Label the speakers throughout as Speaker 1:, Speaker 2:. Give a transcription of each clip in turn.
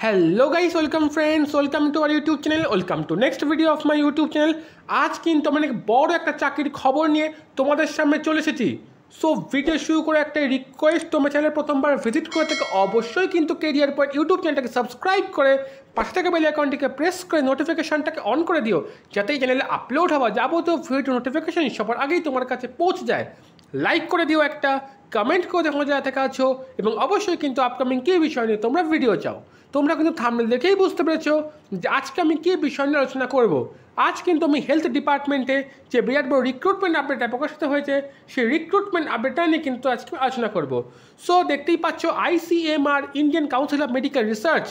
Speaker 1: Hello guys, welcome friends, welcome to our YouTube channel, welcome to next video of my YouTube channel. আজ কিন্তু আমি অনেক বড় একটা চাকরির খবর নিয়ে তোমাদের সামনে চলে এসেছি। সো ভিডিও শুরু করে একটা রিকোয়েস্ট, তোমার চ্যানেল প্রথমবার ভিজিট করে থেকে অবশ্যই কিন্তু কেরিয়ার পয়েন্ট ইউটিউব চ্যানেলটাকে সাবস্ক্রাইব করে পাশে থেকে বেল আইকনটিকে প্রেস করে নোটিফিকেশনটাকে অন করে দিও, যাতে এই চ্যানেলে আপলোড হওয়া যাবতীয় ভিডিও নোটিফিকেশন সবার আগেই তোমার কাছে পৌঁছে যায়। লাইক করে দিও একটা, কমেন্ট করে দেখো জায়গা থেকে আছো, এবং অবশ্যই কিন্তু আপকামিং কী বিষয় নিয়ে তোমরা ভিডিও চাও। তোমরা কিন্তু থাম্বনেল দেখেই বুঝতে পেরেছো যে আজকে আমি কী বিষয় নিয়ে আলোচনা করব। আজ কিন্তু আমি হেলথ ডিপার্টমেন্টে যে বিরাট বড় রিক্রুটমেন্ট আপডেটটা প্রকাশিত হয়েছে, সেই রিক্রুটমেন্ট আপডেটটা নিয়ে কিন্তু আজকে আলোচনা করব। সো দেখতেই পাচ্ছ, ICMR Indian council of medical research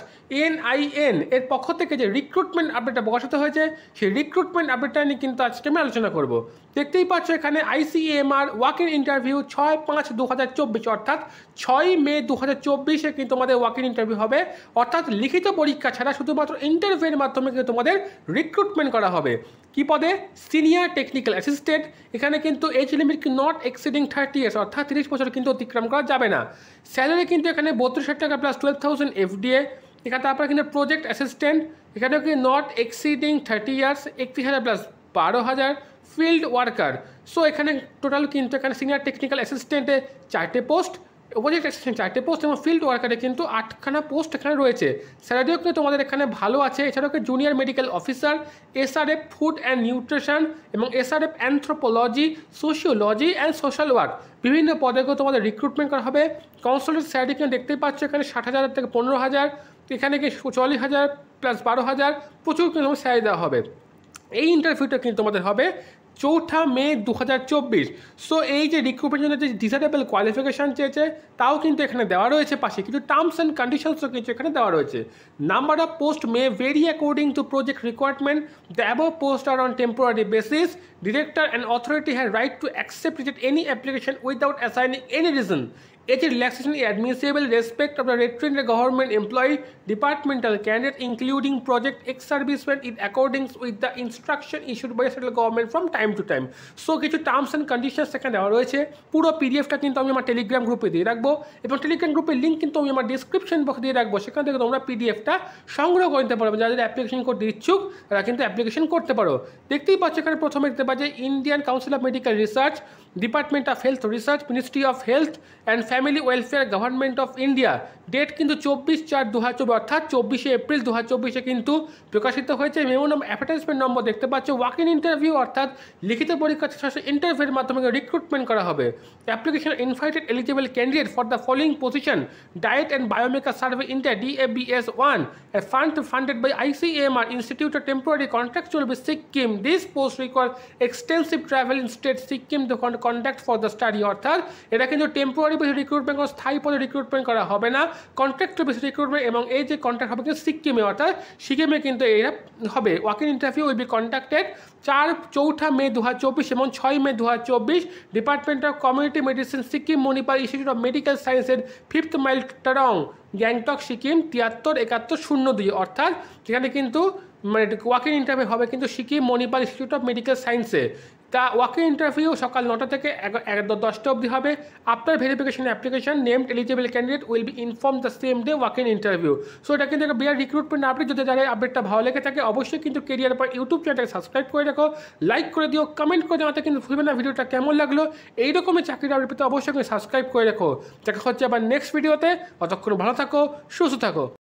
Speaker 1: NIN এর পক্ষ থেকে যে রিক্রুটমেন্ট আপডেটটা প্রকাশিত হয়েছে, সেই রিক্রুটমেন্ট আপডেটটা নিয়ে কিন্তু আজকে আমি আলোচনা করব। দেখতেই পাচ্ছ এখানে ICMR ওয়াক ইন ইন্টারভিউ 6/5/2024, অর্থাৎ 6 মে 2024 কিন্তু তোমাদের ওয়াক ইন ইন্টারভিউ হবে, অর্থাৎ লিখিত পরীক্ষা ছাড়া শুধুমাত্র ইন্টারভিউয়ের মাধ্যমে কিন্তু তোমাদের রিক্রুটমেন্ট করা হবে। কী পদে? Senior technical assistant. এখানে কিন্তু age limit not exceeding 30 years, অর্থাৎ 30 বছর কিন্তু অতিক্রম করা যাবে না। স্যালারি কিন্তু এখানে 32,000 টাকা প্লাস 12,000 FDA। এখানে তারপরে কিন্তু প্রজেক্ট অ্যাসিস্ট্যান্ট, এখানেও কিন্তু not exceeding 30 years, 31,000 plus 12,000। Field worker, so এখানে টোটাল কিন্তু এখানে সিনিয়র টেকনিক্যাল অ্যাসিস্ট্যান্টে 4টে পোস্ট, প্রজেক্ট অ্যাসিস্ট্যান্ট 4টে পোস্ট, এবং ফিল্ড ওয়ার্কারে কিন্তু 8খানা পোস্ট এখানে রয়েছে। স্যালারিও কিন্তু তোমাদের এখানে ভালো আছে। এছাড়াও junior medical officer, SRF food and nutrition, এবং SRF anthropology, sociology and social work, বিভিন্ন পদেকেও তোমাদের রিক্রুটমেন্ট করা হবে। কাউন্সিলের স্যালারি কিন্তু দেখতেই পাচ্ছ এখানে 60,000 থেকে 15,000, এখানে কি 40,000 প্লাস 12,000, প্রচুর কিন্তু স্যালারি দেওয়া হবে। এই ইন্টারভিউটা কিন্তু তোমাদের হবে 4 মে 2024। সো এই যে রিক্রুটমেন্টের জন্য যে ডিজারেবল কোয়ালিফিকেশান চেয়েছে, তাও কিন্তু এখানে দেওয়া রয়েছে। পাশে কিছু টার্মস অ্যান্ড কন্ডিশনসও কিন্তু এখানে দেওয়া রয়েছে। Number of post may vary according to project requirement. The above post are on temporary basis. Director and authority have right to accept any application without assigning any reason. Age relaxation is admissible in respect of the retained government employee, departmental candidate, including project ex-servicemen, in accordance with the instruction issued by the central government from time to time. So কিছু terms and conditions এখানে দেওয়া রয়েছে। পুরো পিডিএফটা কিন্তু আমি আমার Telegram গ্রুপে দিয়ে রাখবো, এবং টেলিগ্রাম গ্রুপের লিঙ্ক কিন্তু আমি আমার ডিসক্রিপশন বক্সে দিয়ে রাখবো। সেখান থেকে তোমরা পিডিএফটা সংগ্রহ করে নিতে পারবে। যারা অ্যাপ্লিকেশন করতে ইচ্ছুক তারা কিন্তু অ্যাপ্লিকেশন করতে পারো। দেখতেই পাচ্ছ এখানে প্রথমে দেখতে পাচ্ছি Indian council of medical research, department of health research, ministry of health and family welfare, government of India. Date কিন্তু 24/4/2024, অর্থাৎ 24শে এপ্রিল 2024 কিন্তু প্রকাশিত হয়েছে। মেমো নম্বর, অ্যাডভার্টাইজমেন্ট নম্বর দেখতে পাচ্ছ। ওয়াক ইন ইন্টারভিউ, অর্থাৎ লিখিত পরীক্ষা ইন্টারভিউর মাধ্যমে রিক্রুটমেন্ট করা হবে। Application invited eligible candidate for the following position: diet and biomarker survey India DABS 1, a fund funded by ICMR Institute of Temporary Contractual with Sikkim. This post require extensive travel in state Sikkim to conduct for the study, অর্থাৎ এটা কিন্তু temporary basis recruitment, কোনো স্থায়ী পদে recruitment করা হবে না, contractor basis recruitment. এবং এই যে কন্ট্রাক্ট হবে কিন্তু সিকিমে, অর্থাৎ সিকিমে কিন্তু এরা হবে। Walk in interview will be conducted 4 মে 2024 এবং 6 মে 2024। Department of community medicine, Sikkim Manipal institute of medical সায়েন্সের 5th মাইল টরং, গ্যাংটক, সিকিম 737102, অর্থাৎ যেখানে কিন্তু মানে ওয়াক ইন ইন্টারভিউ হবে কিন্তু Sikkim Manipal institute of medical সায়েন্সে। তা ওয়াক ইন ইন্টারভিউ সকাল 9টা থেকে 10টা অবধি হবে। After verification application named eligible candidate will be inform the same day walk in interview. So এটা কিন্তু একটা বিরাট রিক্রুটমেন্ট আপডেট। যদি যারা আপডেটটা ভালো লেগে থাকে অবশ্যই কিন্তু কেরিয়ার পর ইউটিউব চ্যানেলটাকে সাবস্ক্রাইব করে রাখো, লাইক করে দিও, কমেন্ট করে জানাতে কিন্তু ভুলবে না ভিডিওটা কেমন লাগলো। এইরকমই চাকরির আপডেট পেতে অবশ্যই কিন্তু সাবস্ক্রাইব করে রাখো। দেখা হচ্ছে আবার নেক্সট ভিডিওতে। ততক্ষণ ভালো থাকো, সুস্থ থাকো।